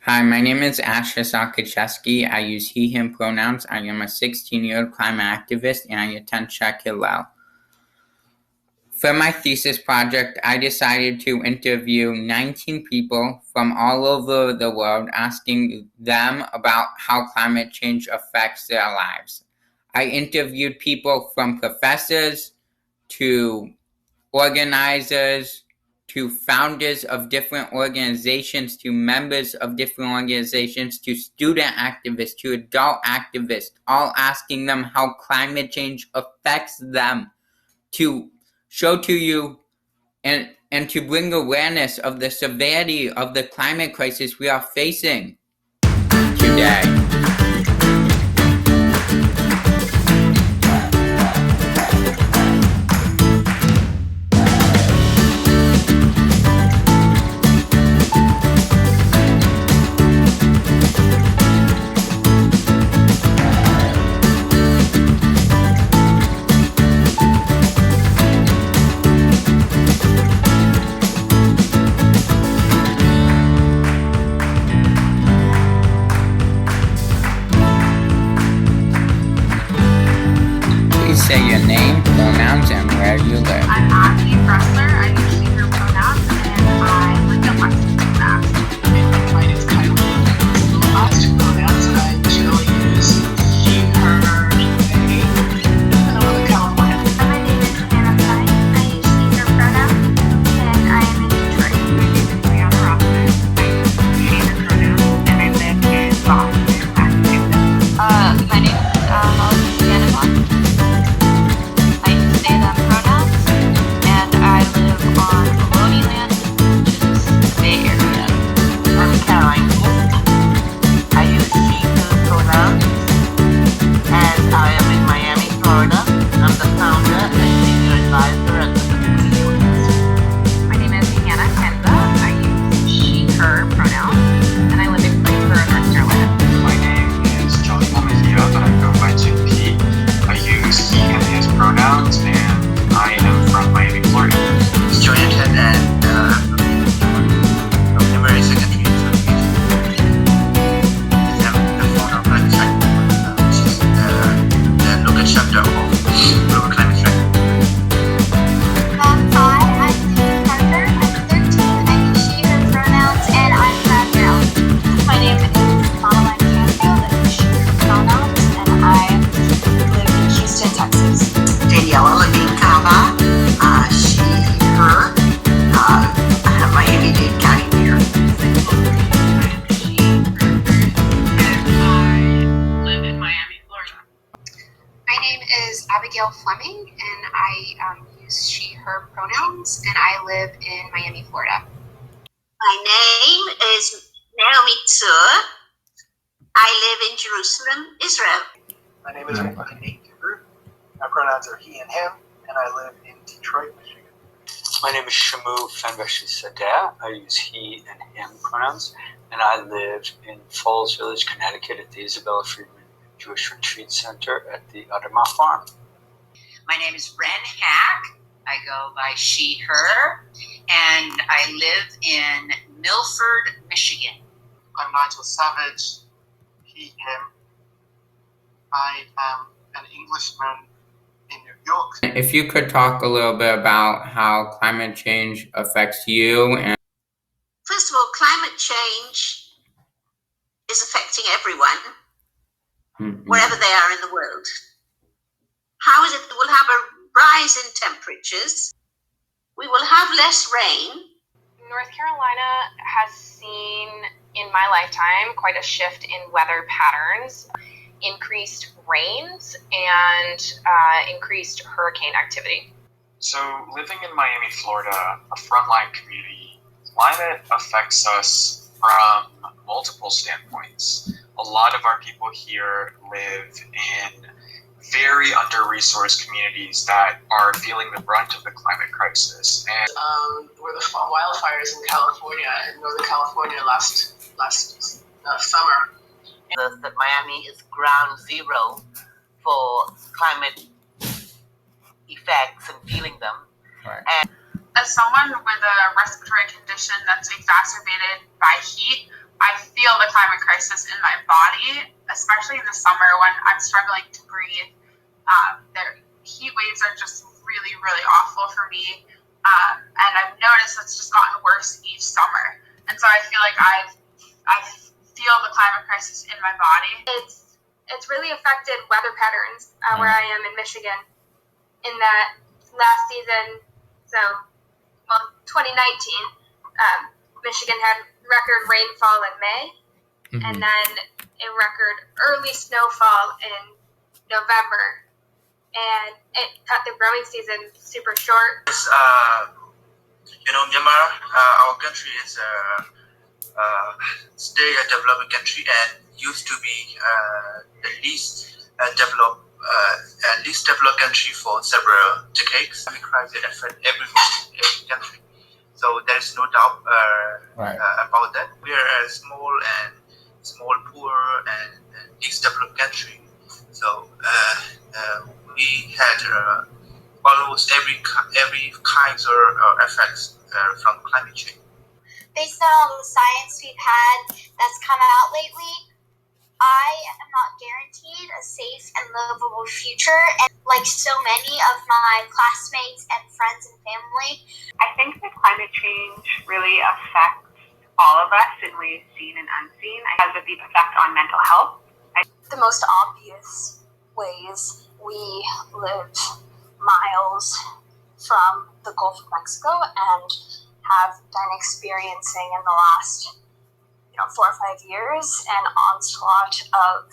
Hi, my name is Asher Sakacheski. I use he, him pronouns. I am a 16-year-old climate activist and I attend Czech Hillel. For my thesis project, I decided to interview 19 people from all over the world, asking them about how climate change affects their lives. I interviewed people from professors to organizers, to founders of different organizations, to members of different organizations, to student activists, to adult activists, all asking them how climate change affects them, to show to you and to bring awareness of the severity of the climate crisis we are facing today. Please say your name, pronouns, and where you live. I'm Ashley Bressler. I use she, her pronouns, and I live in Lexington, Mass. My name is Kylie. I use pronouns, and I generally use she, her, they, and I live in California. My name is Hannah Stein. I use she, her pronouns, and I am in Detroit. My name is Brianna Rothman. I use she, her pronouns, and I live in Boston, Massachusetts. My name is Jana Bond. I use they, them pronouns, and I live on Maloney Land, which is the Bay Area. I'm Caroline Gould. I use she, her pronouns, and I am in Miami, Florida. I'm the founder and senior advisor at the community units. My name is Hannah Kenza. I use she, her pronouns, and I live in Greensboro, North Carolina. My name is John Mejia, and I go by JP. I use he and his pronouns, and I am from Miami, Florida. It's Jonathan, and I'm the very secretary to the meeting. I'm the founder of Climate Strike, which is the local chapter of Global Climate Strike. Hi, I'm Susan Parker. I'm 13. I use she, her pronouns, and I'm from Maryland. My name is Madeline Canfield. I use she, her pronouns, and I live in Houston, Texas. Daniela Levine Cava, she, her, I have Miami-Dade County here. She, her, and I live in Miami, Florida. My name is Abigail Fleming, and I use she, her pronouns, and I live in Miami, Florida. My name is Naomi Tzur. I live in Jerusalem, Israel. My name is Ryan Giver. My pronouns are he and him, and I live in Detroit, Michigan. My name is Shamu Fenbashi Sadeh. I use he and him pronouns, and I live in Falls Village, Connecticut at the Isabella Freedman Jewish Retreat Center at the Adamah Farm. My name is Ren Hack. I go by she, her, and I live in Milford, Michigan. I'm Nigel Savage, he, him. I am an Englishman in New York. If you could talk a little bit about how climate change affects you and First of all, climate change is affecting everyone, wherever they are in the world. How is it that we'll have a rise in temperatures? We will have less rain. North Carolina has seen in my lifetime quite a shift in weather patterns, increased rains, and increased hurricane activity. So, living in Miami, Florida, a frontline community, climate affects us from multiple standpoints. A lot of our people here live in very under-resourced communities that are feeling the brunt of the climate crisis. And Were the wildfires in California, in Northern California last summer. That Miami is ground zero for climate effects and feeling them. Right. And As someone with a respiratory condition that's exacerbated by heat, I feel feel the climate crisis in my body, especially in the summer when I'm struggling to breathe. The heat waves are just really, really awful for me. And I've noticed it's just gotten worse each summer. And so I feel like I feel the climate crisis in my body. It's really affected weather patterns where I am in Michigan. In that last season, 2019, Michigan had record rainfall in May, and then a record early snowfall in November, and it cut the growing season super short. Myanmar, our country is still a developing country and used to be the least developed country for several decades. The crisis affects every country, so there is no doubt about that. We are a small, poor, and least developed country, so we had almost every kinds or effects from climate change. Based on all the science we've had that's come out lately, I am not guaranteed a safe and livable future. And like so many of my classmates and friends and family, I think that climate change really affects all of us in ways seen and unseen. It has a deep effect on mental health. The most obvious ways we live miles from the Gulf of Mexico and have been experiencing in the last 4 or 5 years an onslaught of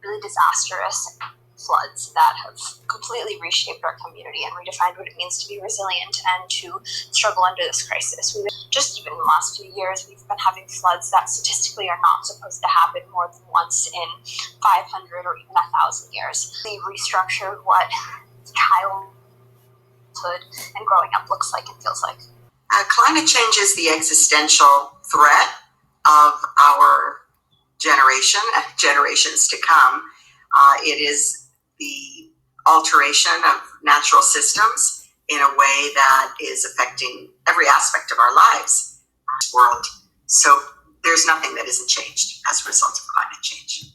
really disastrous floods that have completely reshaped our community and redefined what it means to be resilient and to struggle under this crisis. Just even in the last few years, we've been having floods that statistically are not supposed to happen more than once in 500 or even 1,000 years. We restructured what childhood and growing up looks like and feels like. Climate change is the existential threat of our generation and generations to come. It is the alteration of natural systems in a way that is affecting every aspect of our lives in this world. So there's nothing that isn't changed as a result of climate change.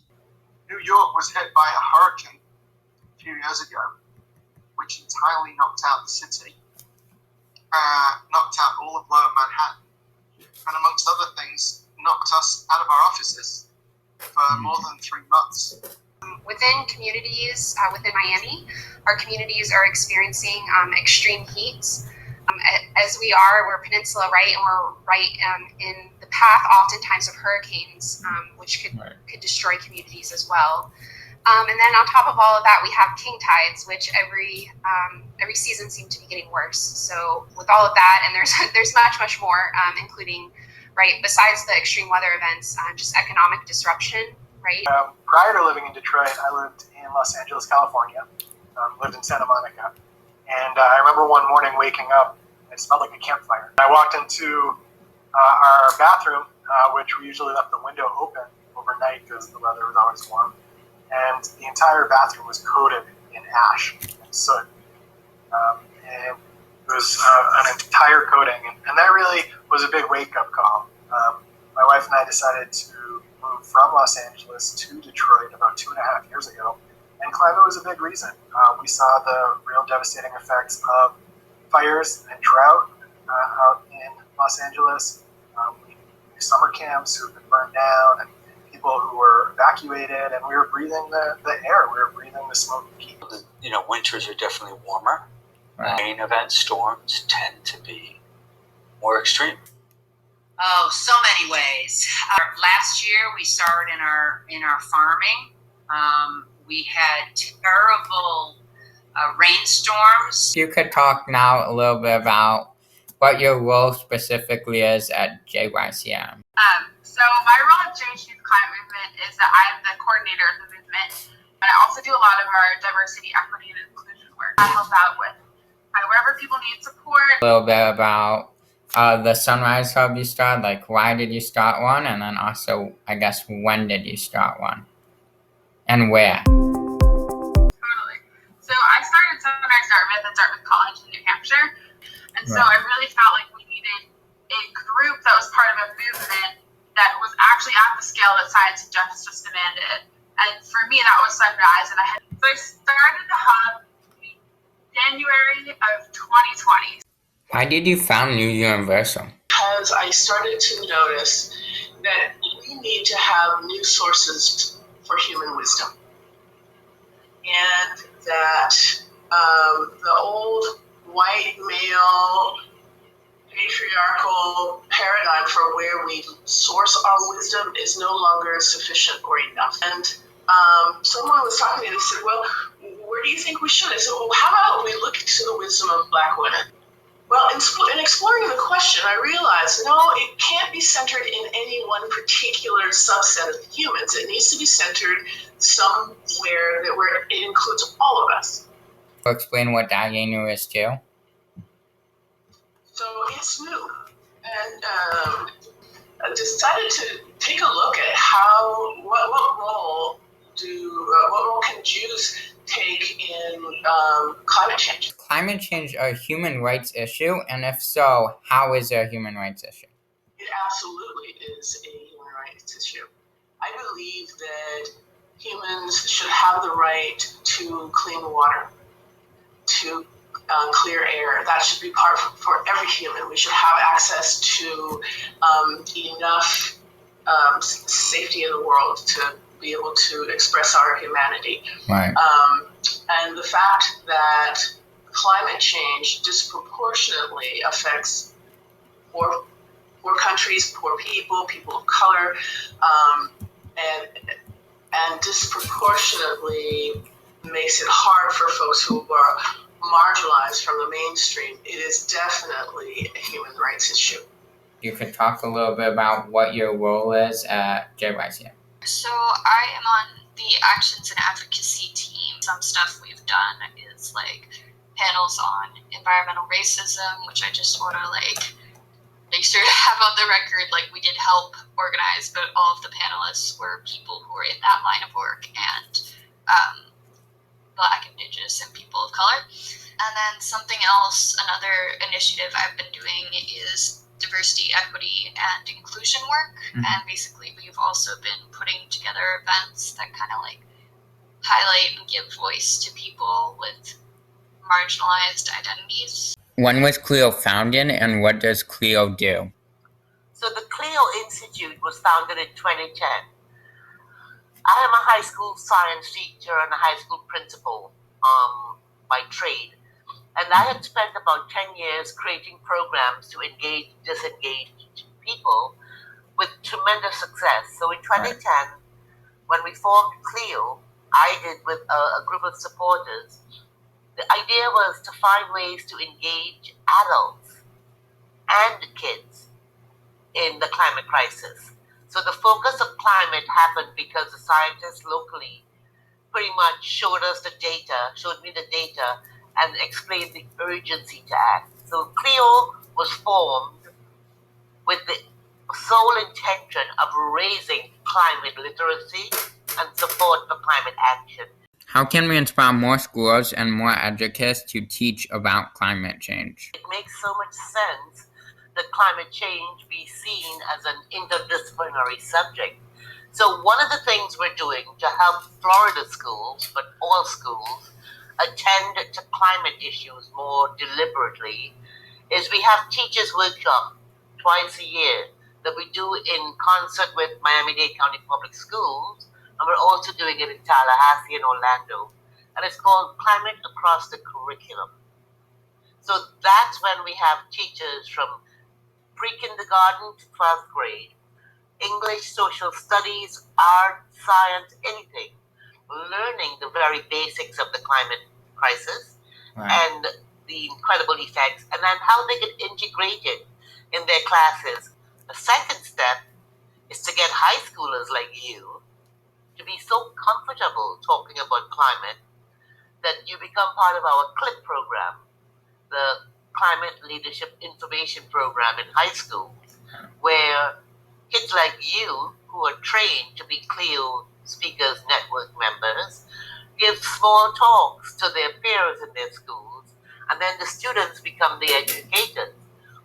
New York was hit by a hurricane a few years ago, which entirely knocked out the city, knocked out all of Lower Manhattan, and amongst other things, knocked us out of our offices for more than 3 months. Within communities, within Miami, our communities are experiencing extreme heats. As we're a peninsula, right, and we're right in the path oftentimes of hurricanes, which could destroy communities as well. And then on top of all of that, we have king tides, which every season seem to be getting worse. So with all of that, and there's much more, including, right, besides the extreme weather events, just economic disruption, right? Prior to living in Detroit, I lived in Los Angeles, California, lived in Santa Monica. And I remember one morning waking up, it smelled like a campfire. I walked into our bathroom, which we usually left the window open overnight because the weather was always warm. And the entire bathroom was coated in ash and soot. And it was an entire coating. And that really was a big wake-up call. My wife and I decided to move from Los Angeles to Detroit about 2.5 years ago. And climate was a big reason. We saw the real devastating effects of fires and drought out in Los Angeles. We knew summer camps who had been burned down, and people who were evacuated, and we were breathing the air. We were breathing the smoke and heat. Winters are definitely warmer. Right. Rain events, storms tend to be more extreme. Oh, so many ways. Last year we started in our farming. We had terrible rainstorms. You could talk now a little bit about what your role specifically is at JYCM. So my role at JH Youth Climate Movement is that I am the coordinator of the movement, and I also do a lot of our diversity, equity, and inclusion work. I help out with wherever people need support. A little bit about the Sunrise Hub you started, like why did you start one, and then also, I guess, when did you start one, and where? Totally. So I started Sunrise Dartmouth at Dartmouth College in New Hampshire, and so I really felt like we needed a group that was part of a movement that was actually at the scale that science and justice demanded. And for me, that was sunrise. And so I started the hub in January of 2020. Why did you found New Universal? Because I started to notice that we need to have new sources for human wisdom. And that the old white male patriarchal paradigm for where we source our wisdom is no longer sufficient or enough. And someone was talking to me, they said, well, where do you think we should? I said, well, how about we look to the wisdom of Black women? Well, in exploring the question, I realized, no, it can't be centered in any one particular subset of humans. It needs to be centered somewhere where it includes all of us. Explain what Diana is too. So it's new, and I decided to take a look at what role can Jews take in climate change. Climate change a human rights issue, and if so, how is it a human rights issue? It absolutely is a human rights issue. I believe that humans should have the right to clean water, to clear air. That should be part for every human. We should have access to enough safety in the world to be able to express our humanity. Right. And the fact that climate change disproportionately affects poor countries, poor people, people of color, and disproportionately makes it hard for folks who are marginalized from the mainstream. It is definitely a human rights issue. You could talk a little bit about what your role is at JYCM. So I am on the actions and advocacy team. Some stuff we've done is like panels on environmental racism, which I just want to make sure to have on the record. Like, we did help organize, but all of the panelists were people who were in that line of work, and Black, Indigenous, and people of color. And then something else, another initiative I've been doing is diversity, equity, and inclusion work. Mm-hmm. And basically we've also been putting together events that kind of highlight and give voice to people with marginalized identities. When was CLEO founded, and what does CLEO do? So the CLEO Institute was founded in 2010. I am a high school science teacher and a high school principal by trade. And I had spent about 10 years creating programs to engage disengaged people with tremendous success. So in 2010, when we formed CLEO, I did with a group of supporters, the idea was to find ways to engage adults and kids in the climate crisis. So the focus of climate happened because the scientists locally pretty much showed me the data, and explained the urgency to act. So CLEO was formed with the sole intention of raising climate literacy and support for climate action. How can we inspire more schools and more educators to teach about climate change? It makes so much sense that climate change be seen as an interdisciplinary subject. So one of the things we're doing to help Florida schools, but all schools, attend to climate issues more deliberately is we have teachers workshop twice a year that we do in concert with Miami-Dade County Public Schools, and we're also doing it in Tallahassee and Orlando, and it's called Climate Across the Curriculum. So that's when we have teachers from pre-kindergarten to 12th grade, English, social studies, art, science, anything, learning the very basics of the climate crisis and the incredible effects, and then how they get integrated in their classes. The second step is to get high schoolers like you to be so comfortable talking about climate that you become part of our CLIP program, the Climate Leadership Information Program in high school, where kids like you who are trained to be CLEO Speakers Network members give small talks to their peers in their schools, and then the students become the educators.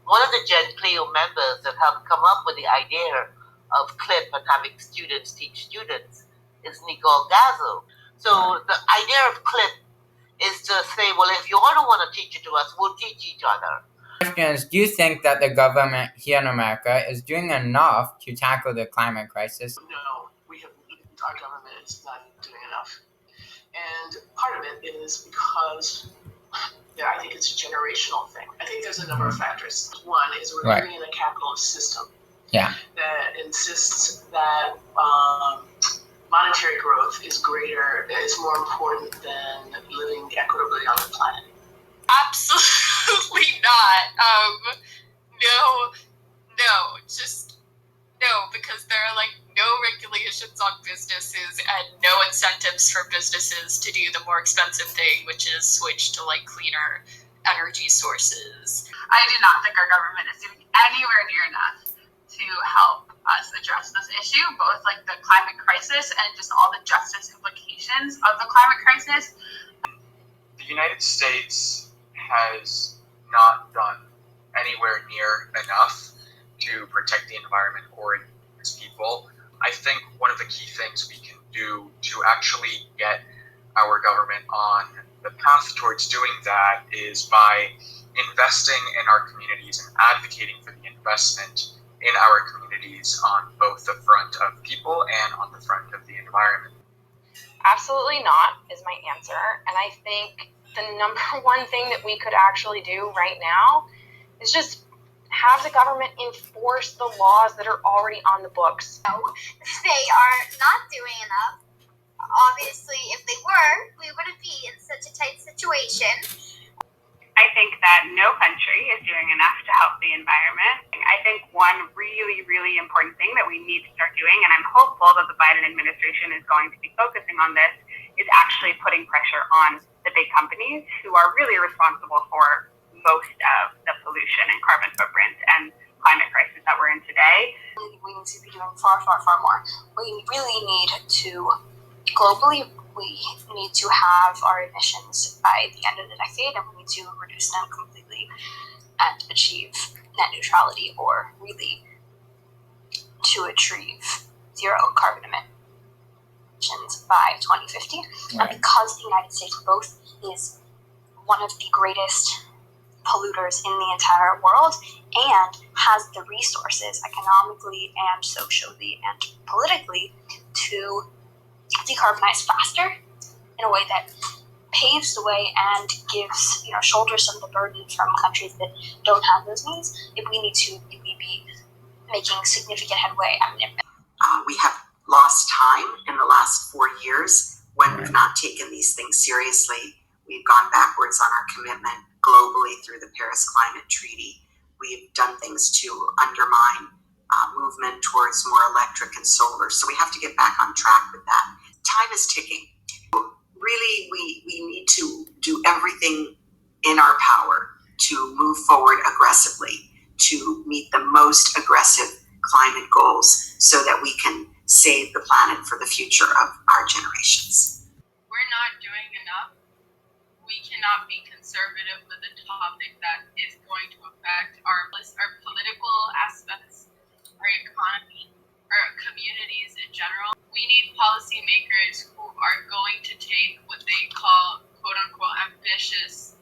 One of the Gen CLEO members that helped come up with the idea of CLIP and having students teach students is Nicole Gazzo. So the idea of CLIP is to say, well, if you all don't want to teach it to us, we'll teach each other. The question is, do you think that the government here in America is doing enough to tackle the climate crisis? No, our government is not doing enough. And part of it is because I think it's a generational thing. I think there's a number of factors. One is we're living in a capitalist system that insists that monetary growth is more important than living equitably on the planet. Absolutely not. No, because there are no regulations on businesses and no incentives for businesses to do the more expensive thing, which is switch to cleaner energy sources. I do not think our government is doing anywhere near enough to help us address this issue, both the climate crisis and just all the justice implications of the climate crisis. The United States has not done anywhere near enough to protect the environment or its people. I think one of the key things we can do to actually get our government on the path towards doing that is by investing in our communities and advocating for the investment in our communities on both the front of people and on the front of the environment. Absolutely not is my answer. And I think the number one thing that we could actually do right now is just have the government enforce the laws that are already on the books. No, they are not doing enough. Obviously, if they were, we wouldn't be in such a tight situation. I think that no country is doing enough to help the environment. I think one really, really important thing that we need to start doing, and I'm hopeful that the Biden administration is going to be focusing on this, is actually putting pressure on the big companies who are really responsible for most of the pollution and carbon footprint and climate crisis that we're in today. We need to be doing far, far, far more. We really need to, globally, we need to have our emissions by the end of the decade, and we need to reduce them completely and achieve net neutrality, or really to achieve zero carbon emissions by 2050. And because the United States both is one of the greatest polluters in the entire world and has the resources economically and socially and politically to decarbonize faster in a way that paves the way and gives, shoulders some of the burden from countries that don't have those means, if we need to really be making significant headway. We have lost time in the last 4 years when we've not taken these things seriously. We've gone backwards on our commitment globally through the Paris Climate Treaty. We've done things to undermine movement towards more electric and solar. So we have to get back on track with that. Time is ticking. Really, we need to do everything in our power to move forward aggressively, to meet the most aggressive climate goals so that we can save the planet for the future of our generations. We're not doing enough. We cannot be conservative with a topic that is going to affect our political aspects, our economy, our communities in general. We need policymakers who are going to take what they call quote-unquote ambitious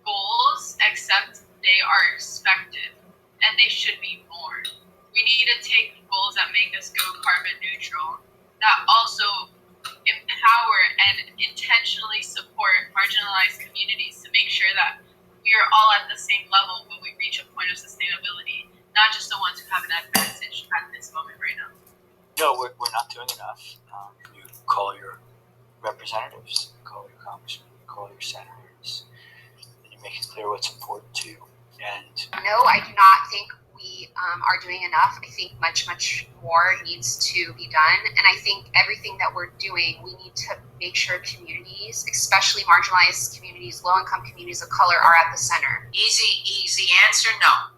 goals, except they are expected and they should be more. We need to take goals that make us go carbon neutral, that also empower and intentionally support marginalized communities to make sure that we are all at the same level when we reach a point of sustainability, not just the ones who have an advantage at this moment right now. No, we're not doing enough. You call your representatives, call your congressmen, call your senators, and you make it clear what's important to you. And no, I do not think we are doing enough. I think much, much more needs to be done. And I think everything that we're doing, we need to make sure communities, especially marginalized communities, low-income communities of color, are at the center. Easy answer, no.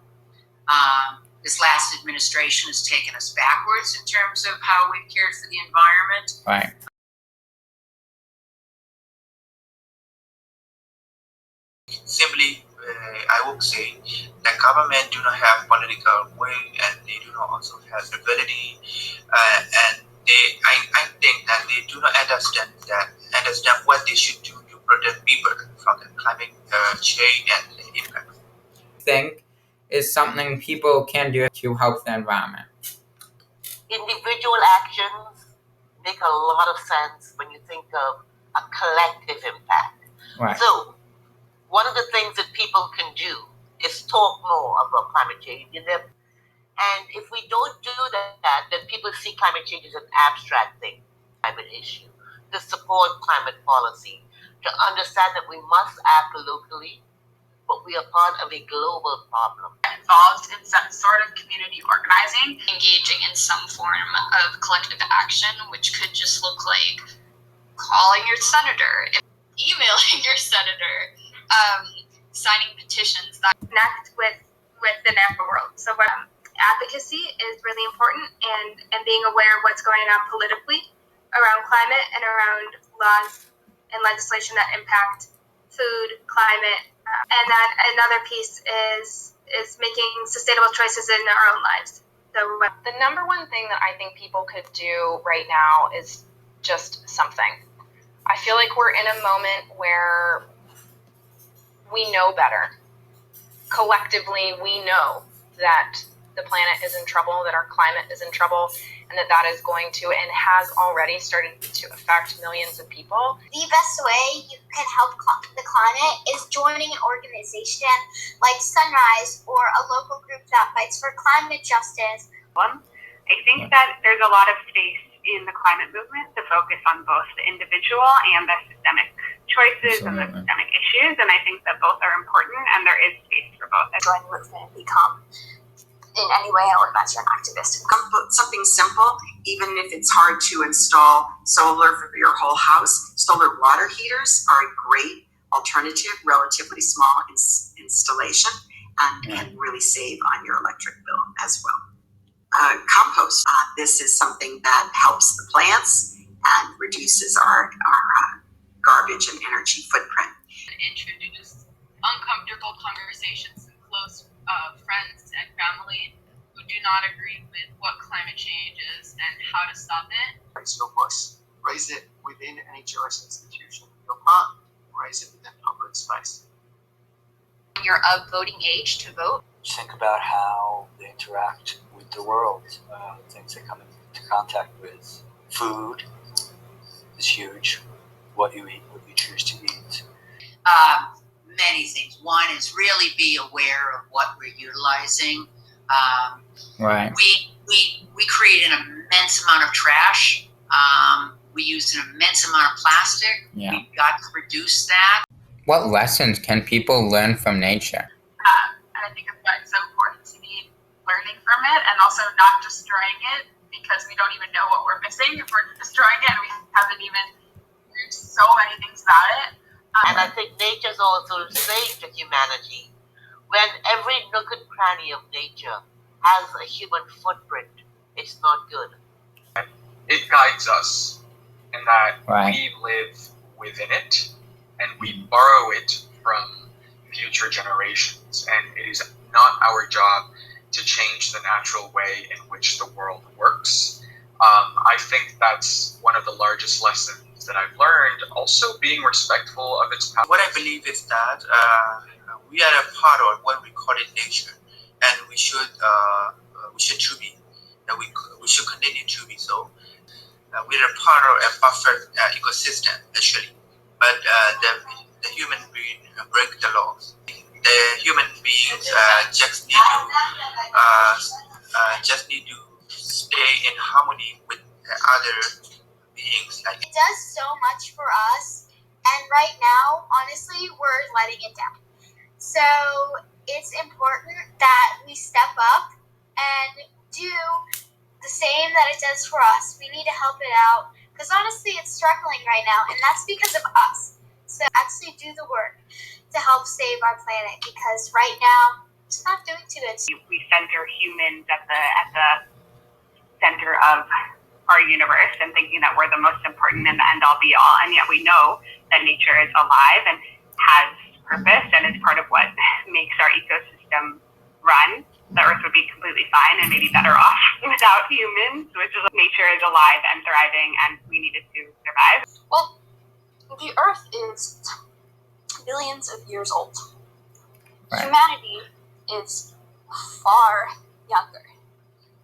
This last administration has taken us backwards in terms of how we've cared for the environment. Right. Simply, I would say that government do not have political will, and they do not also have ability, and I think that they do not understand what they should do to protect people from the climate change and the impact. Think is something people can do to help the environment. Individual actions make a lot of sense when you think of a collective impact. Right. So, one of the things that people can do is talk more about climate change. And if we don't do that, then people see climate change as an abstract thing, climate issue, to support climate policy, to understand that we must act locally, but we are part of a global problem. Involved in some sort of community organizing. Engaging in some form of collective action, which could just look like calling your senator, emailing your senator, signing petitions. Connect with the natural world. So advocacy is really important, and being aware of what's going on politically around climate and around laws and legislation that impact food, climate, and then another piece is making sustainable choices in our own lives. So the number one thing that I think people could do right now is just something. I feel like we're in a moment where we know better. Collectively, we know that the planet is in trouble, that our climate is in trouble, and that is going to and has already started to affect millions of people. The best way you can help the climate is joining an organization like Sunrise or a local group that fights for climate justice. I think that there's a lot of space in the climate movement to focus on both the individual and the systemic choices and the systemic issues, and I think that both are important and there is space for both. Join the movement and become in any way an organizer and activist. Something simple, even if it's hard to install solar for your whole house. Solar water heaters are a great alternative, relatively small installation, and can really save on your electric bill as well. Compost. This is something that helps the plants and reduces our garbage and energy footprint. Introduce uncomfortable conversations with close friends and family who do not agree with what climate change is and how to stop it. Raise your voice. Raise it within any NHS institution of your part. Raise it within public space. When you're of voting age to vote. Think about how they interact with the world, things they come into contact with. Food is huge. What you eat, what you choose to eat. Many things. One is really be aware of what we're utilizing. Right. We create an immense amount of trash. We use an immense amount of plastic. Yeah. We've got to reduce that. What lessons can people learn from nature? And I think it's so important to be learning from it and also not destroying it, because we don't even know what we're missing if we're destroying it and we haven't even learned so many things about it. And I think nature's also saying to humanity, when every nook and cranny of nature has a human footprint, it's not good. It guides us in that Right. we live within it and we borrow it from future generations. And it is not our job to change the natural way in which the world works. I think that's one of the largest lessons that I've learned. Also, being respectful of its power. What I believe is that we are a part of what we call it nature, and we should to be, and we should continue to be so. We are a part of a buffer ecosystem actually, but the human being break the laws. The human beings just need to stay in harmony with the other beings. It does so much for us, and right now, honestly, we're letting it down. So it's important that we step up and do the same that it does for us. We need to help it out, because honestly, it's struggling right now, and that's because of us. So actually do the work to help save our planet, because right now, it's not doing too good. We center humans at the center of our universe and thinking that we're the most important and the end all be all, and yet we know that nature is alive and has purpose, and it's part of what makes our ecosystem run. The Earth would be completely fine and maybe better off without humans, which is nature is alive and thriving, and we need it to survive. Well, the Earth is billions of years old. Right. Humanity is far younger.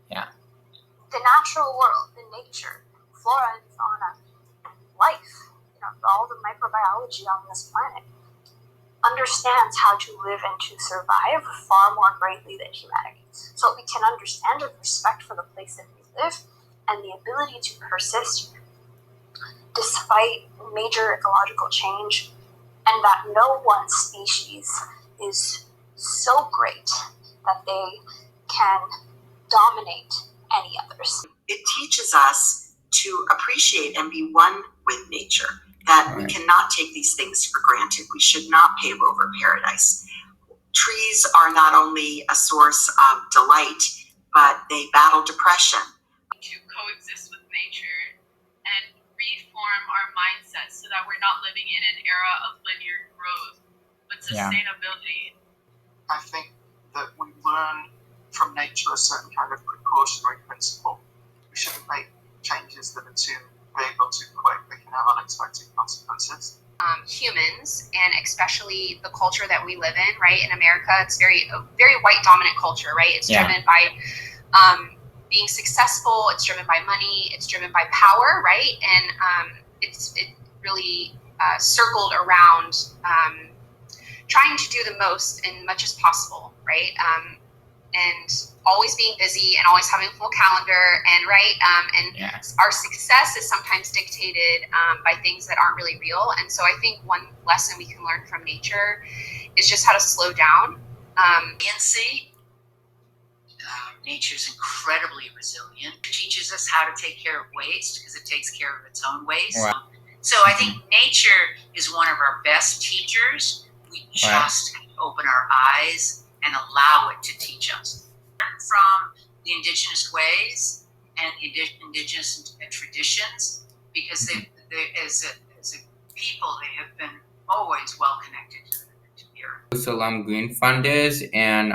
Yeah. The natural world, the nature, flora and fauna, life, all the microbiology on this planet understands how to live and to survive far more greatly than humanity. So we can understand and respect for the place that we live and the ability to persist despite major ecological change, and that no one species is so great that they can dominate any others. It teaches us to appreciate and be one with nature, that we cannot take these things for granted. We should not pave over paradise. Trees are not only a source of delight, but they battle depression. To coexist with nature and reform our mindset so that we're not living in an era of linear growth, but sustainability. I think that we learn from nature a certain kind of precautionary principle. We shouldn't make changes that are too big or too quick. They can have unexpected consequences. Humans, and especially the culture that we live in, right? In America, it's a very white dominant culture, right? It's driven by being successful. It's driven by money. It's driven by power, right? And it really circled around trying to do the most and much as possible, right? And always being busy and always having a full calendar, and our success is sometimes dictated by things that aren't really real. And so I think one lesson we can learn from nature is just how to slow down. Nature is incredibly resilient. It teaches us how to take care of waste because it takes care of its own waste. Right. So I think nature is one of our best teachers. We just open our eyes and allow it to teach us. From the indigenous ways and indigenous traditions, because they as a people, they have been always well connected to the earth. Jerusalem Green Fund is, and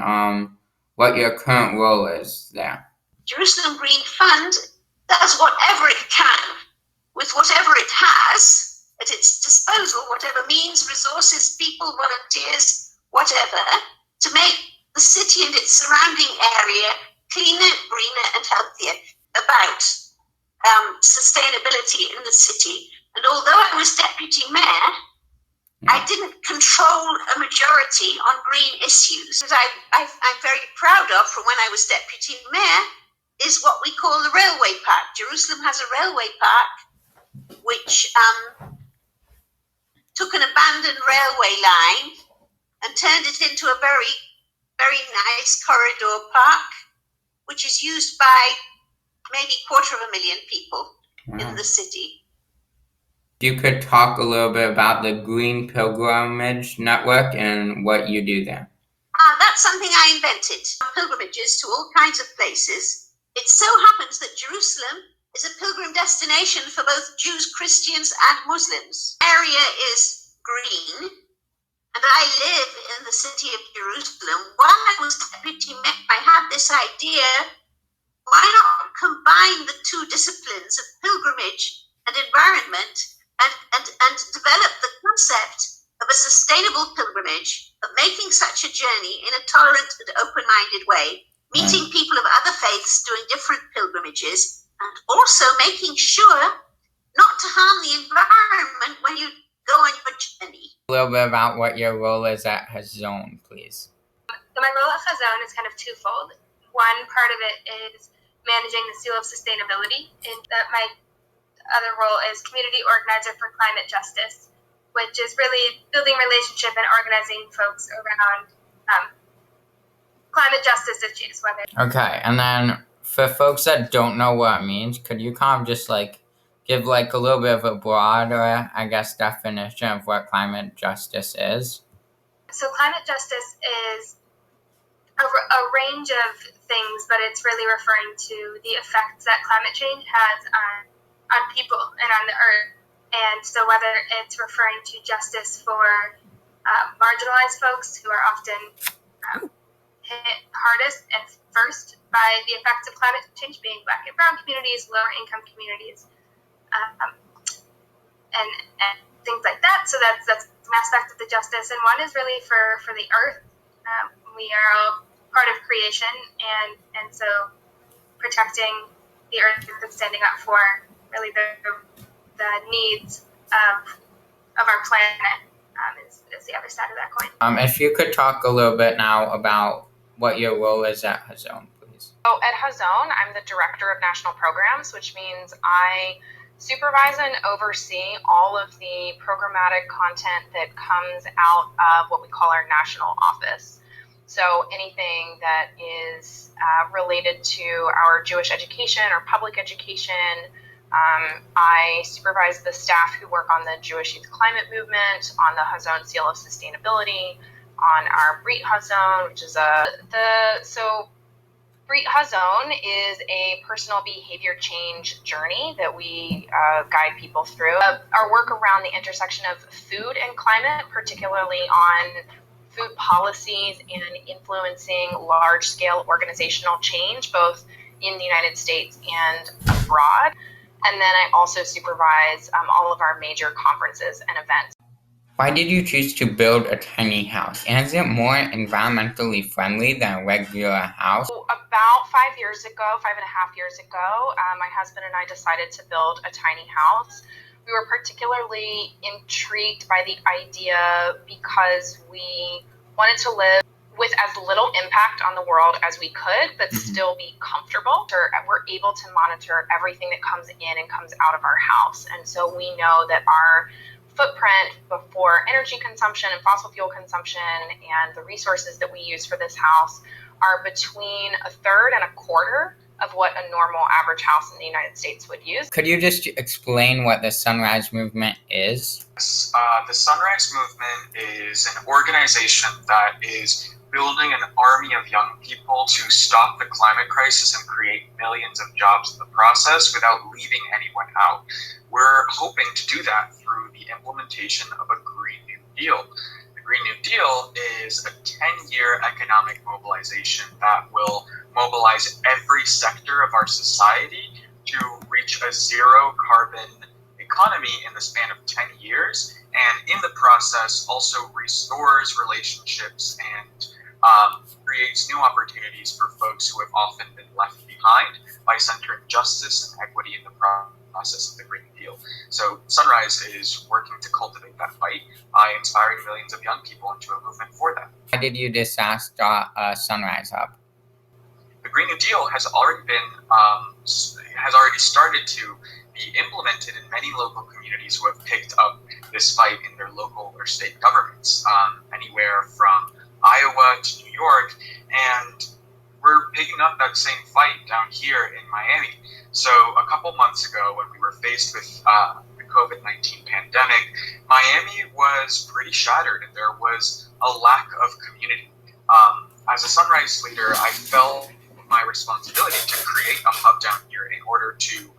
what your current role is there. Jerusalem Green Fund does whatever it can with whatever it has at its disposal, whatever means, resources, people, volunteers, whatever, to make the city and its surrounding area cleaner, greener, and healthier. About sustainability in the city. And although I was deputy mayor, I didn't control a majority on green issues. What I'm very proud of from when I was deputy mayor is what we call the railway park. Jerusalem has a railway park which took an abandoned railway line and turned it into a very, very nice corridor park, which is used by maybe 250,000 people in the city. You could talk a little bit about the Green Pilgrimage Network and what you do there. That's something I invented. Pilgrimages to all kinds of places. It so happens that Jerusalem is a pilgrim destination for both Jews, Christians, and Muslims. The area is green, and I live in the city of Jerusalem. While I was deputy mayor, I had this idea: why not combine the two disciplines of pilgrimage and environment and develop the concept of a sustainable pilgrimage, of making such a journey in a tolerant and open-minded way, meeting people of other faiths doing different pilgrimages, and also making sure not to harm the environment when you go on your journey. A little bit about what your role is at Hazon, please. So my role at Hazon is kind of twofold. One part of it is managing the Seal of Sustainability, and that my other role is community organizer for climate justice, which is really building relationship and organizing folks around climate justice issues. Okay, and then for folks that don't know what it means, could you kind of just give a little bit of a broader, definition of what climate justice is? So climate justice is a range of things, but it's really referring to the effects that climate change has on people and on the earth. And so whether it's referring to justice for marginalized folks who are often hit hardest and first by the effects of climate change, being Black and Brown communities, lower income communities, and things like that. So that's an aspect of the justice, and one is really for the earth. We are all part of creation, and so protecting the earth and standing up for really the needs of our planet is the other side of that coin. If you could talk a little bit now about what your role is at Hazone, please. So at Hazone, I'm the Director of National Programs, which means I supervise and oversee all of the programmatic content that comes out of what we call our national office. So anything that is related to our Jewish education or public education. I supervise the staff who work on the Jewish Youth Climate Movement, on the Hazone Seal of Sustainability, on our Brit Hazone, which is Brit Hazone is a personal behavior change journey that we guide people through. Our work around the intersection of food and climate, particularly on food policies and influencing large-scale organizational change, both in the United States and abroad. And then I also supervise all of our major conferences and events. Why did you choose to build a tiny house? And is it more environmentally friendly than a regular house? So about 5.5 years ago, my husband and I decided to build a tiny house. We were particularly intrigued by the idea because we wanted to live with as little impact on the world as we could, but still be comfortable. We're able to monitor everything that comes in and comes out of our house. And so we know that our footprint before energy consumption and fossil fuel consumption and the resources that we use for this house are between 1/3 and 1/4 of what a normal average house in the United States would use. Could you just explain what the Sunrise Movement is? The Sunrise Movement is an organization that is building an army of young people to stop the climate crisis and create millions of jobs in the process without leaving anyone out. We're hoping to do that through the implementation of a Green New Deal. The Green New Deal is a 10-year economic mobilization that will mobilize every sector of our society to reach a zero carbon economy in the span of 10 years, and in the process also restores relationships and creates new opportunities for folks who have often been left behind by centering justice and equity in the process of the Green Deal. So Sunrise is working to cultivate that fight by inspiring millions of young people into a movement for that. Why did you decide to start a Sunrise Hub? The Green New Deal has already started to be implemented in many local communities who have picked up this fight in their local or state governments, anywhere from Iowa to New York, and we're picking up that same fight down here in Miami. So a couple months ago, when we were faced with the COVID-19 pandemic, Miami was pretty shattered, and there was a lack of community. As a Sunrise leader, I felt my responsibility to create a hub down here in order to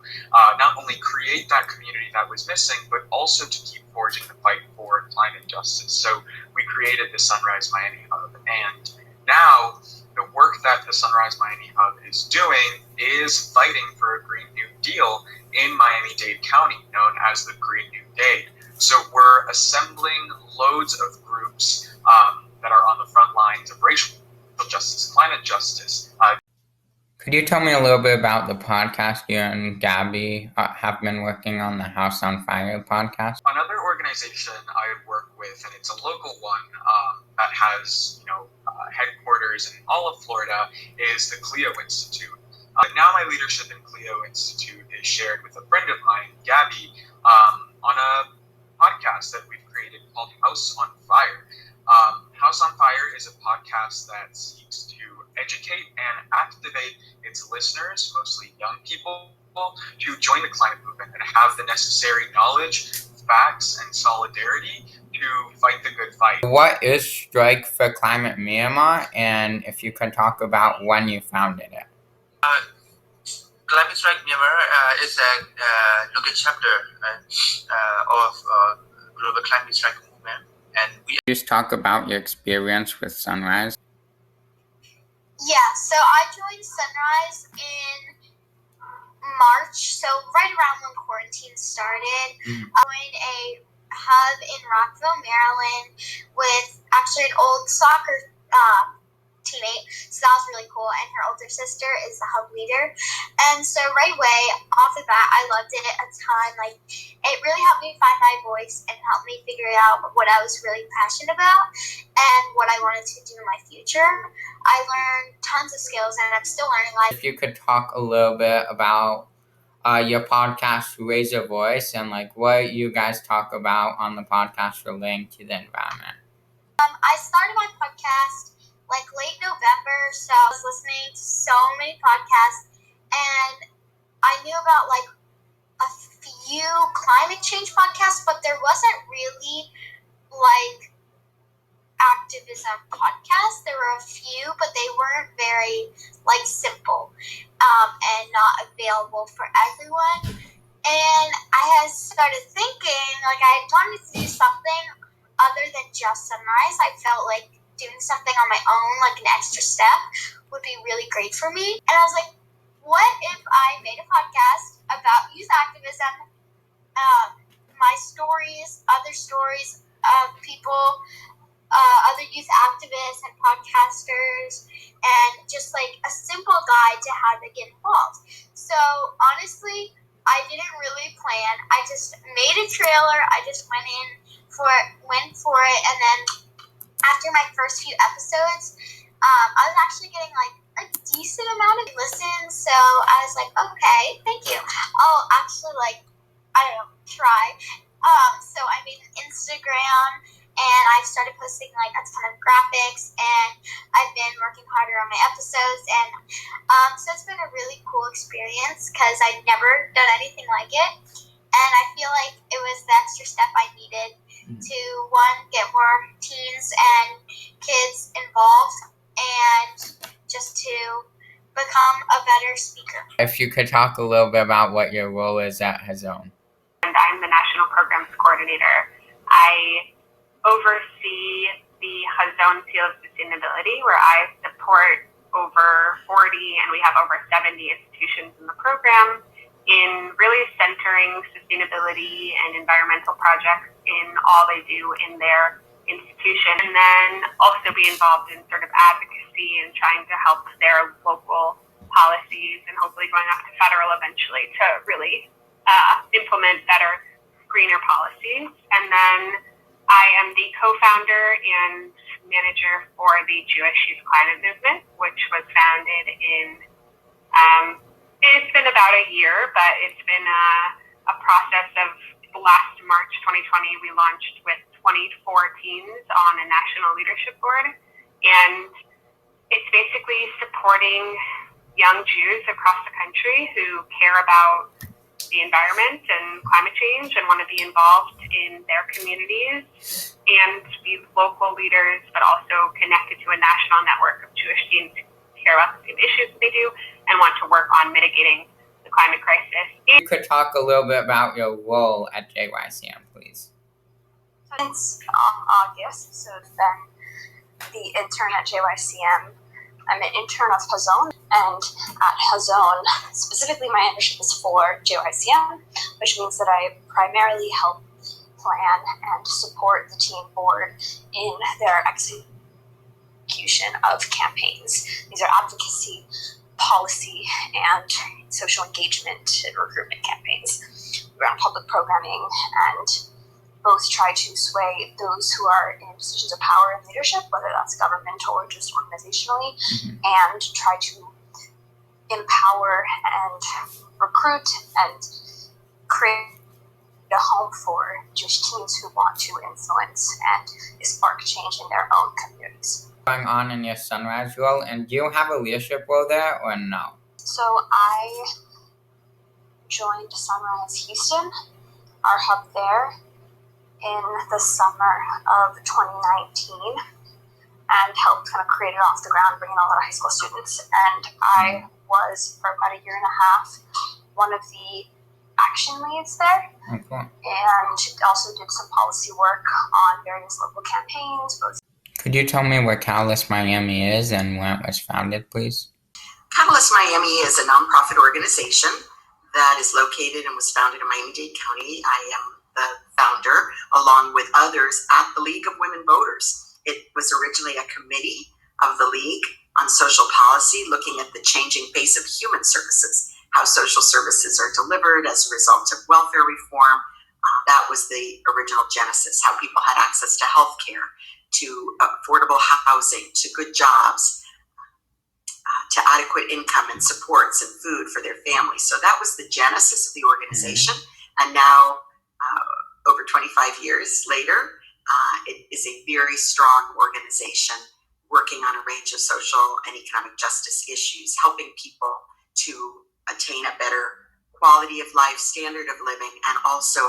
not only create that community that was missing, but also to keep forging the fight for climate justice. So we created the Sunrise Miami Hub, and now the work that the Sunrise Miami Hub is doing is fighting for a Green New Deal in Miami-Dade County, known as the Green New Dade. So we're assembling loads of groups that are on the front lines of racial justice, climate justice. Could you tell me a little bit about the podcast you and Gabby have been working on, the House on Fire podcast? Another organization I work with, and it's a local one that has headquarters in all of Florida, is the Clio Institute. Now my leadership in Clio Institute is shared with a friend of mine, Gabby, on a podcast that we've created called House on Fire. House on Fire is a podcast that seeks to educate and activate its listeners, mostly young people, to join the climate movement and have the necessary knowledge, facts, and solidarity to fight the good fight. What is Strike for Climate Myanmar, and if you can talk about when you founded it? Climate Strike Myanmar is a local chapter of Global Climate Strike Movement. And we just talk about your experience with Sunrise. Yeah, so I joined Sunrise in March, so right around when quarantine started. I joined a hub in Rockville, Maryland, with actually an old soccer teammate, so that was really cool, and her older sister is the hub leader. And so right away, off the bat, I loved it a ton. Like, it really helped me find my voice and helped me figure out what I was really passionate about and what I wanted to do in my future. I learned tons of skills, and I'm still learning. Like, if you could talk a little bit about your podcast, Raise Your Voice, and like what you guys talk about on the podcast relating to the environment. I started my podcast like late November, so I was listening to so many podcasts, and I knew about like a few climate change podcasts, but there wasn't really like activism podcasts. There were a few, but they weren't very like simple and not available for everyone. And I had started thinking like I wanted to do something other than just Sunrise. I felt like doing something on my own, like an extra step, would be really great for me. And I was like, what if I made a podcast about youth activism, my stories, other stories of people, other youth activists and podcasters, and just like a simple guide to how to get involved. So honestly, I didn't really plan. I just made a trailer. I just went for it, and then after my first few episodes, I was actually getting like a decent amount of listens. So I was like, okay, thank you. I'll actually try. So I made an Instagram, and I started posting like a ton of graphics, and I've been working harder on my episodes, and so it's been a really cool experience because I've never done anything like it, and I feel like it was the extra step I needed to, one, get more teens and kids involved, and just to become a better speaker. If you could talk a little bit about what your role is at Hazone. And I'm the National Programs Coordinator. I oversee the Hazone Seal of Sustainability, where I support over 40, and we have over 70 institutions in the program, in really centering sustainability and environmental projects in all they do in their institution, and then also be involved in sort of advocacy and trying to help their local policies, and hopefully going up to federal eventually to really implement better, greener policies. And then I am the co-founder and manager for the Jewish Youth Climate Movement, which was founded in, it's been about a year, but it's been a process of last March 2020, we launched with 24 teens on a national leadership board. And it's basically supporting young Jews across the country who care about the environment and climate change and want to be involved in their communities and be local leaders, but also connected to a national network of Jewish teens who care about the same issues that they do and want to work on mitigating the climate crisis. You could talk a little bit about your role at JYCM, please. Since August, so it's been the intern at JYCM. I'm an intern of Hazone, and at Hazone, specifically my internship is for JYCM, which means that I primarily help plan and support the team board in their execution of campaigns. These are advocacy, policy, and social engagement and recruitment campaigns. We run public programming and both try to sway those who are in positions of power and leadership, whether that's governmental or just organizationally, and try to empower and recruit and create a home for Jewish teens who want to influence and spark change in their own communities. Going on in your Sunrise role, and do you have a leadership role there or no? So I joined Sunrise Houston, our hub there, in the summer of 2019 and helped kind of create it off the ground, bringing all our high school students. And I was, for about a year and a half, one of the action leads there. Okay. And also did some policy work on various local campaigns. Could you tell me what Catalyst Miami is and when it was founded, please? Catalyst Miami is a nonprofit organization that is located and was founded in Miami-Dade County. I am the founder, along with others, at the League of Women Voters. It was originally a committee of the League on social policy, looking at the changing face of human services, how social services are delivered as a result of welfare reform. That was the original genesis, how people had access to health care, to affordable housing, to good jobs, to adequate income and supports and food for their families. So that was the genesis of the organization. And now, over 25 years later, it is a very strong organization working on a range of social and economic justice issues, helping people to attain a better quality of life, standard of living, and also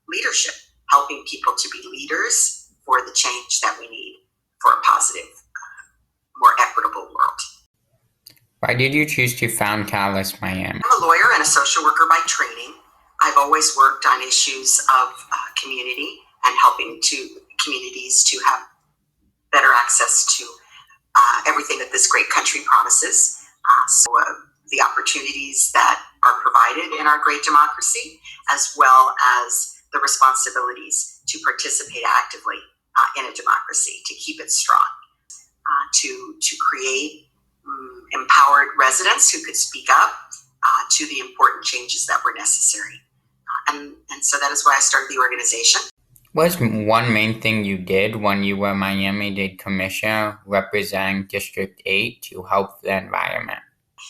leadership, helping people to be leaders for the change that we need for a positive, more equitable world. Why did you choose to found Catalyst Miami? I'm a lawyer and a social worker by training. I've always worked on issues of community and helping communities to have better access to everything that this great country promises. The opportunities that are provided in our great democracy, as well as the responsibilities to participate actively in a democracy, to keep it strong, to create empowered residents who could speak up to the important changes that were necessary. And so that is why I started the organization. What was one main thing you did when you were Miami-Dade Commissioner representing District 8 to help the environment?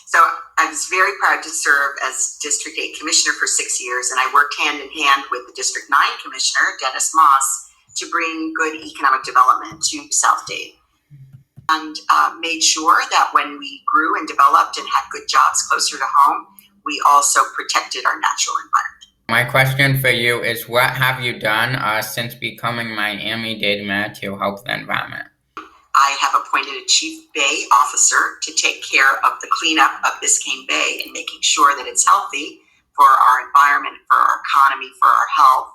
So I was very proud to serve as District 8 Commissioner for 6 years, and I worked hand in hand with the District 9 Commissioner, Dennis Moss, to bring good economic development to South Dade. And made sure that when we grew and developed and had good jobs closer to home, we also protected our natural environment. My question for you is, what have you done since becoming Miami-Dade Mayor to help the environment? I have appointed a Chief Bay Officer to take care of the cleanup of Biscayne Bay and making sure that it's healthy for our environment, for our economy, for our health.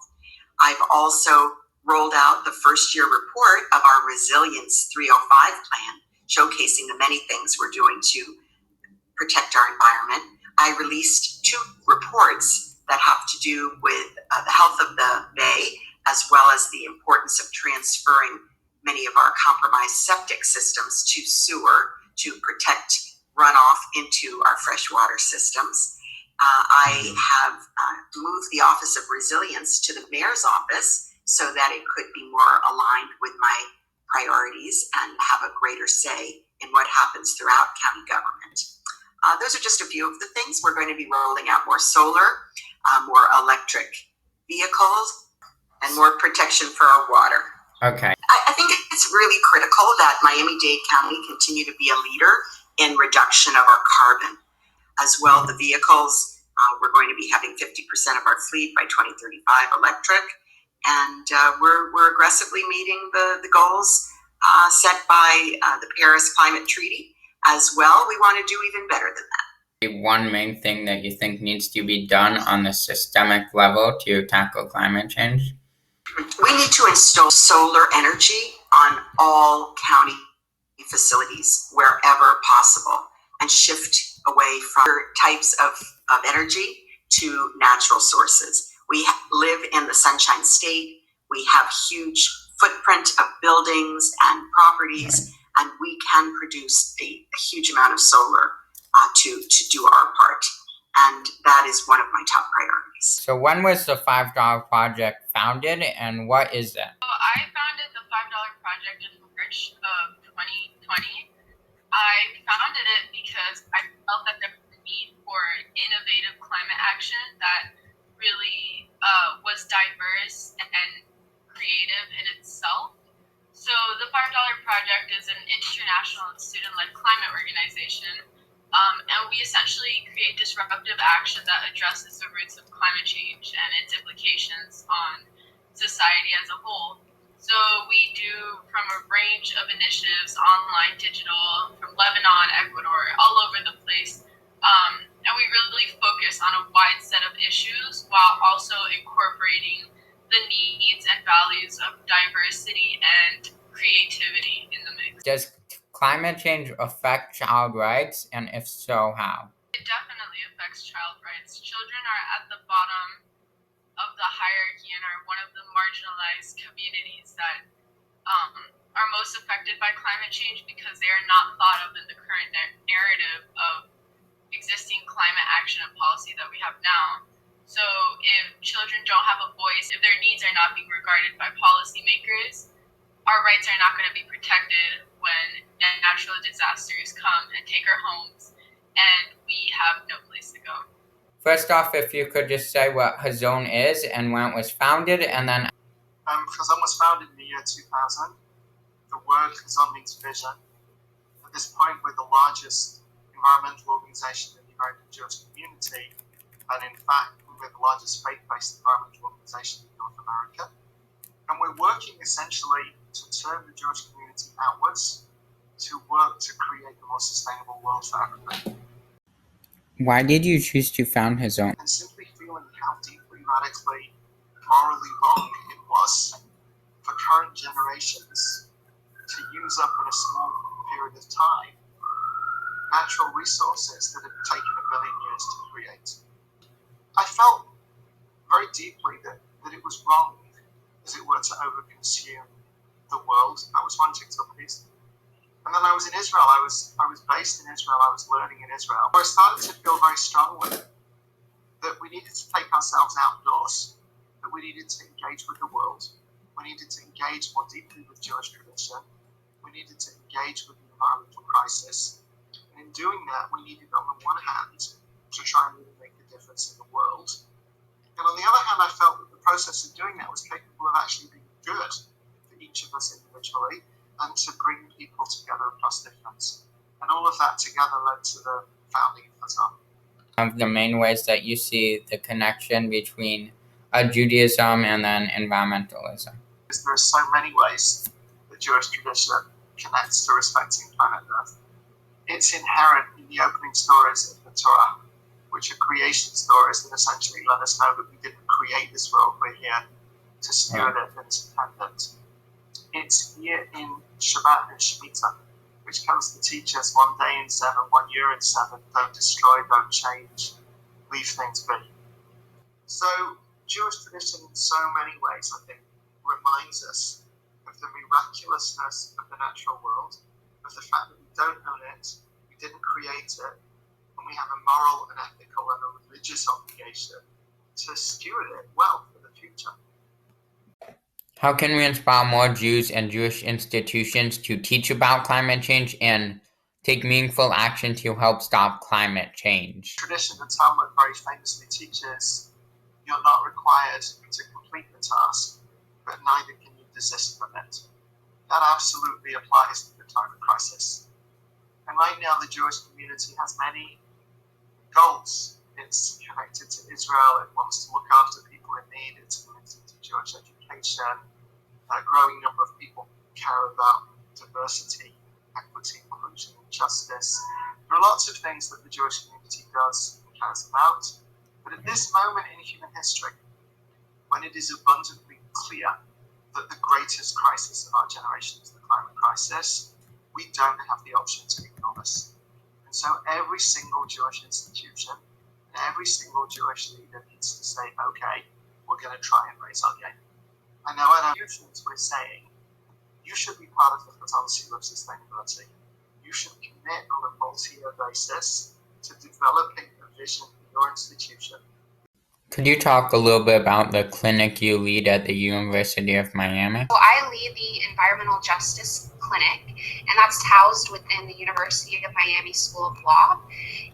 I've also rolled out the first year report of our Resilience 305 plan, showcasing the many things we're doing to protect our environment. I released 2 reports that have to do with the health of the bay, as well as the importance of transferring many of our compromised septic systems to sewer to protect runoff into our freshwater systems. I have moved the Office of Resilience to the Mayor's office so that it could be more aligned with my priorities and have a greater say in what happens throughout county government. Those are just a few of the things. We're going to be rolling out more solar, more electric vehicles, and more protection for our water. Okay. I think it's really critical that Miami-Dade County continue to be a leader in reduction of our carbon. As well, the vehicles, we're going to be having 50% of our fleet by 2035 electric, and we're aggressively meeting the goals set by the Paris Climate Treaty. As well, we want to do even better than that. One main thing that you think needs to be done on the systemic level to tackle climate change? We need to install solar energy on all county facilities wherever possible and shift away from types of energy to natural sources. We live in the Sunshine State. We have huge footprint of buildings and properties, and we can produce a huge amount of solar to do our part. And that is one of my top priorities. So when was the $5 Project founded, and what is that? So I founded the $5 Project in March of 2020. I founded it because I felt that there was a need for innovative climate action that really was diverse and creative in itself. So the $5 Project is an international student-led climate organization. And we essentially create disruptive action that addresses the roots of climate change and its implications on society as a whole. So we do from a range of initiatives, online, digital, from Lebanon, Ecuador, all over the place. and we really focus on a wide set of issues while also incorporating the needs and values of diversity and creativity in the mix. Does climate change affect child rights, and if so, how? It definitely affects child rights. Children are at the bottom of the hierarchy and are one of the marginalized communities that are most affected by climate change because they are not thought of in the current narrative of existing climate action and policy that we have now. So if children don't have a voice, if their needs are not being regarded by policymakers, our rights are not going to be protected when natural disasters come and take our homes and we have no place to go. First off, if you could just say what Hazon is and when it was founded, and then... Hazon was founded in the year 2000. The word Hazon means vision. At this point, we're the largest environmental organization in the American Jewish community, and in fact, we're the largest faith-based environmental organization in North America. And we're working essentially to turn the Jewish community outwards to work to create a more sustainable world for everybody. Why did you choose to found Hazon? And simply feeling how deeply, radically, morally wrong it was for current generations to use up in a small period of time natural resources that have taken 1 billion years to create. I felt very deeply that it was wrong, as it were, to overconsume the world. That was one jigsaw piece. And then I was in Israel. I was based in Israel. I was learning in Israel. I started to feel very strongly that we needed to take ourselves outdoors, that we needed to engage with the world. We needed to engage more deeply with Jewish tradition. We needed to engage with the environmental crisis. And in doing that, we needed, on the one hand, to try and really make a difference in the world. And on the other hand, I felt that the process of doing that was capable of actually being good for each of us individually, and to bring people together across difference. And all of that together led to the founding of Hazon. Of the main ways that you see the connection between Judaism and then environmentalism. There are so many ways that Jewish tradition connects to respecting planet Earth. It's inherent in the opening stories of the Torah, which are creation stories that essentially let us know that we didn't create this world, we're here to steward it and to tend it. It's here in Shabbat and Shemitah, which comes to teach us 1 day in 7, 1 year in 7, don't destroy, don't change, leave things be. So Jewish tradition in so many ways, I think, reminds us of the miraculousness of the natural world, of the fact that we don't own it, we didn't create it, and we have a moral and ethical and a religious obligation to steward it well for the future. How can we inspire more Jews and Jewish institutions to teach about climate change and take meaningful action to help stop climate change? Tradition, the Talmud very famously teaches, you're not required to complete the task, but neither can you desist from it. That absolutely applies to the climate crisis. And right now the Jewish community has many goals. It's connected to Israel, it wants to look after people in need, it's connected to Jewish education. A growing number of people care about diversity, equity, inclusion, and justice. There are lots of things that the Jewish community does and cares about. But at this moment in human history, when it is abundantly clear that the greatest crisis of our generation is the climate crisis, we don't have the option to ignore this. And so every single Jewish institution and every single Jewish leader needs to say, okay, we're going to try and raise our game. I know at our institutions we're saying, you should be part of the Hazon Seal of Sustainability. You should commit on a multi-year basis to developing a vision for your institution. Could you talk a little bit about the clinic you lead at the University of Miami? So I lead the Environmental Justice Clinic, and that's housed within the University of Miami School of Law.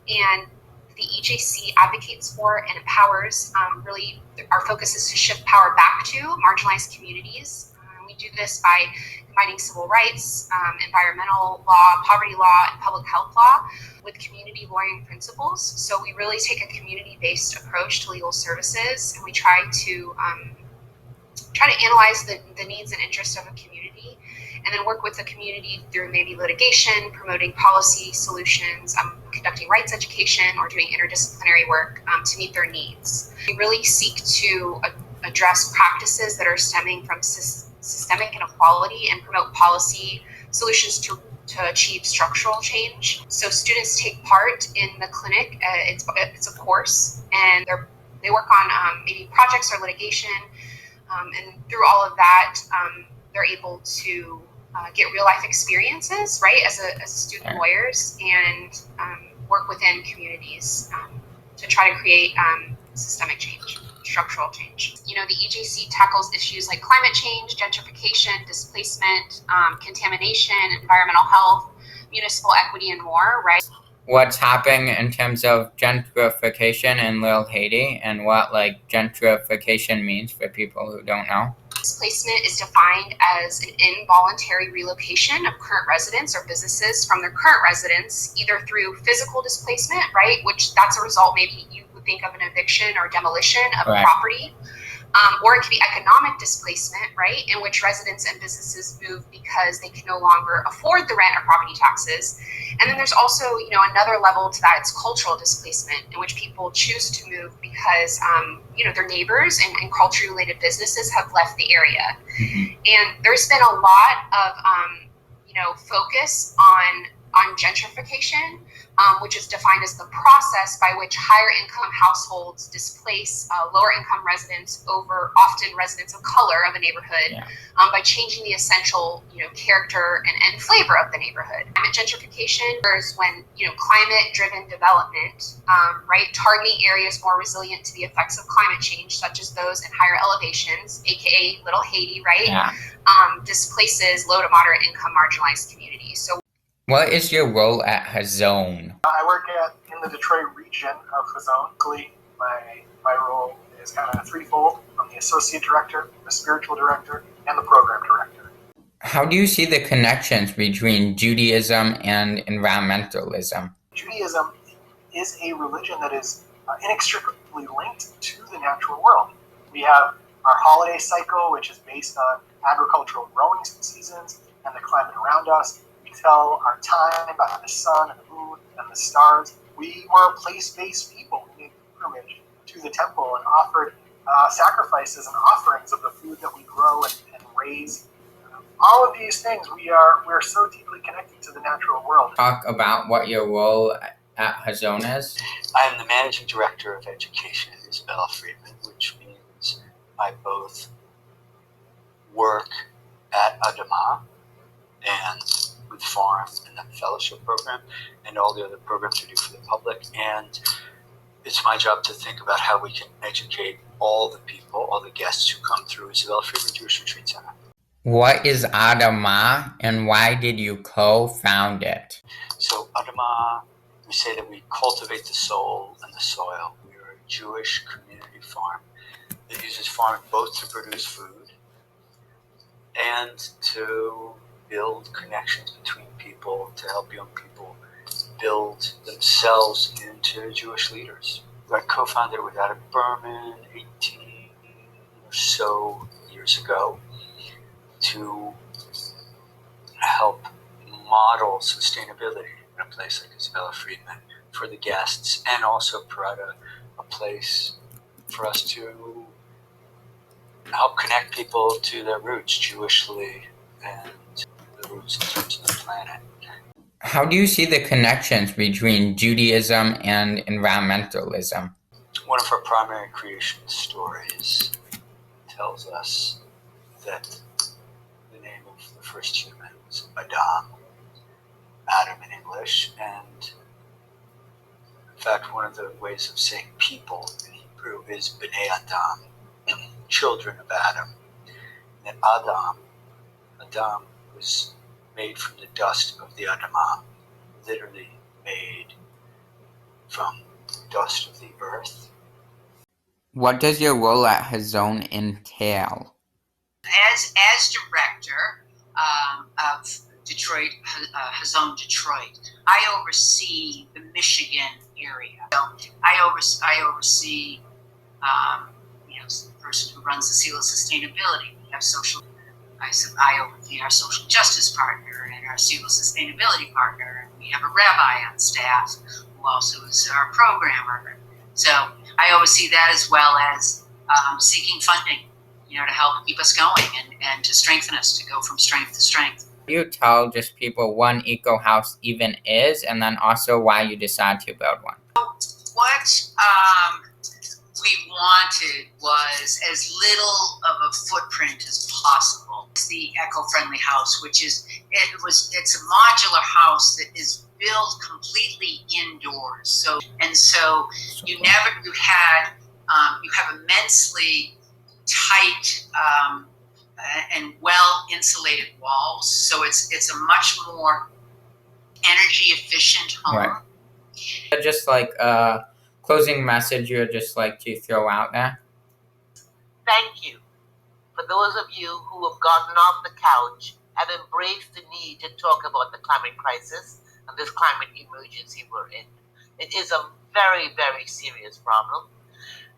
And the EJC advocates for and empowers, really our focus is to shift power back to marginalized communities. We do this by combining civil rights, environmental law, poverty law, and public health law with community lawyering principles. So we really take a community-based approach to legal services, and we try to analyze the needs and interests of a community, and then work with the community through maybe litigation, promoting policy solutions, conducting conducting rights education or doing interdisciplinary work to meet their needs. We really seek to address practices that are stemming from systemic inequality and promote policy solutions to achieve structural change. So students take part in the clinic. It's a course, and they work on maybe projects or litigation, and through all of that, they're able to get real life experiences, right, as student lawyers, and work within communities to try to create systemic change, structural change. You know, the EJC tackles issues like climate change, gentrification, displacement, contamination, environmental health, municipal equity, and more, right? What's happening in terms of gentrification in Little Haiti, and what gentrification means for people who don't know? Displacement is defined as an involuntary relocation of current residents or businesses from their current residence, either through physical displacement, right, which that's a result maybe you would think of an eviction or demolition of a property, or it could be economic displacement, right, in which residents and businesses move because they can no longer afford the rent or property taxes. And then there's also, you know, another level to that. It's cultural displacement, in which people choose to move because, you know, their neighbors and culturally related businesses have left the area. And there's been a lot of, you know, focus on gentrification, which is defined as the process by which higher income households displace lower income residents over often residents of color of a neighborhood by changing the essential, you know, character and flavor of the neighborhood. Climate gentrification is when, you know, climate driven development, right, targeting areas more resilient to the effects of climate change, such as those in higher elevations, aka Little Haiti, right, displaces low to moderate income marginalized communities. So what is your role at Hazone? I work in the Detroit region of Hazone. My role is kind of threefold. I'm the associate director, the spiritual director, and the program director. How do you see the connections between Judaism and environmentalism? Judaism is a religion that is inextricably linked to the natural world. We have our holiday cycle, which is based on agricultural growing seasons and the climate around us. Tell our time by the sun and the moon and the stars. We were a place-based people. We made pilgrimage to the temple and offered sacrifices and offerings of the food that we grow and raise. All of these things, we're so deeply connected to the natural world. Talk about what your role at Hazone is. I am the managing director of education at Isabella Freeman, which means I both work at Adama and with Farm and the fellowship program and all the other programs we do for the public. And it's my job to think about how we can educate all the people, all the guests who come through Isabella Freeman Jewish Retreat Center. What is Adama, and why did you co-found it? So Adama, we say that we cultivate the soul and the soil. We are a Jewish community farm that uses farming both to produce food and to build connections between people, to help young people build themselves into Jewish leaders. I co-founded it with Adam Berman 18 or so years ago to help model sustainability in a place like Isabella Freeman for the guests, and also provide a place for us to help connect people to their roots, Jewishly, and the roots in terms of the planet. How do you see the connections between Judaism and environmentalism? One of our primary creation stories tells us that the name of the first human was Adam in English, and in fact one of the ways of saying people in Hebrew is B'nai Adam, children of Adam. And Adam was made from the dust of the Adamah, literally made from dust of the earth. What does your role at Hazone entail? As director of Detroit, Hazone Detroit, I oversee the Michigan area. So I oversee the person who runs the seal of sustainability. We have I oversee our social justice partner and our seal of sustainability partner. And we have a rabbi on staff who also is our programmer. So I always see that as well as seeking funding, to help keep us going and to strengthen us, to go from strength to strength. You tell just people what Eco House even is, and then also why you decided to build one. What we wanted was as little of a footprint as possible. It's the eco-friendly house, which is it's a modular house that is built completely indoors. So you have immensely tight and well insulated walls. So it's a much more energy efficient home. Right. Just like a closing message you would just like to throw out there. Thank you for those of you who have gotten off the couch and embraced the need to talk about the climate crisis and this climate emergency we're in. It is a very, very serious problem.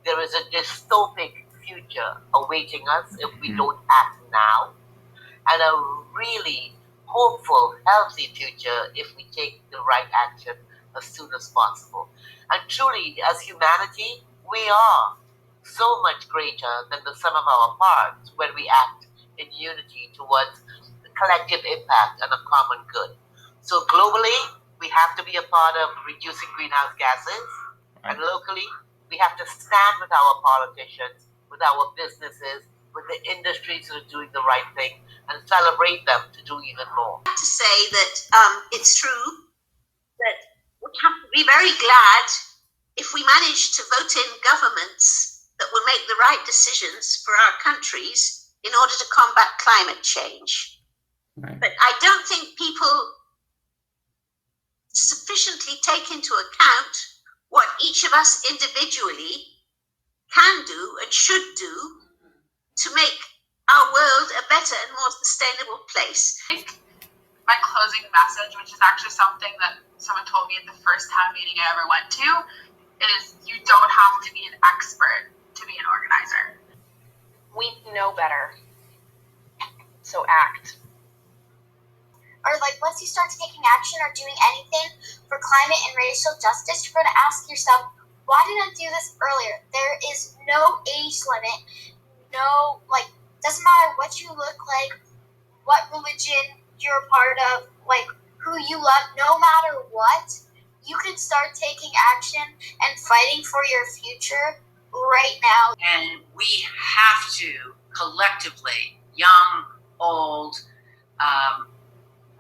There is a dystopic future awaiting us if we don't act now, and a really hopeful, healthy future if we take the right action as soon as possible. And truly, as humanity, we are so much greater than the sum of our parts when we act in unity towards the collective impact and a common good. So globally, we have to be a part of reducing greenhouse gases, and locally, we have to stand with our politicians, with our businesses, with the industries that are doing the right thing, and celebrate them to do even more. I have to say that it's true that we have to be very glad if we manage to vote in governments that will make the right decisions for our countries in order to combat climate change. Right. But I don't think people sufficiently take into account what each of us individually can do and should do to make our world a better and more sustainable place. I think my closing message, which is actually something that someone told me at the first town meeting I ever went to, is you don't have to be an expert to be an organizer. We know better, so act. Or once you start taking action or doing anything for climate and racial justice, you're going to ask yourself, why didn't I do this earlier? There is no age limit, no, doesn't matter what you look like, what religion you're a part of, who you love, no matter what, you can start taking action and fighting for your future right now. And we have to collectively, young, old,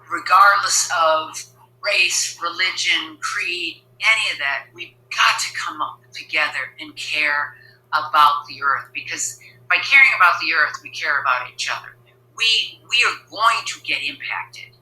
regardless of race, religion, creed, any of that, we've got to come up together and care about the earth, because by caring about the earth, we care about each other. We are going to get impacted.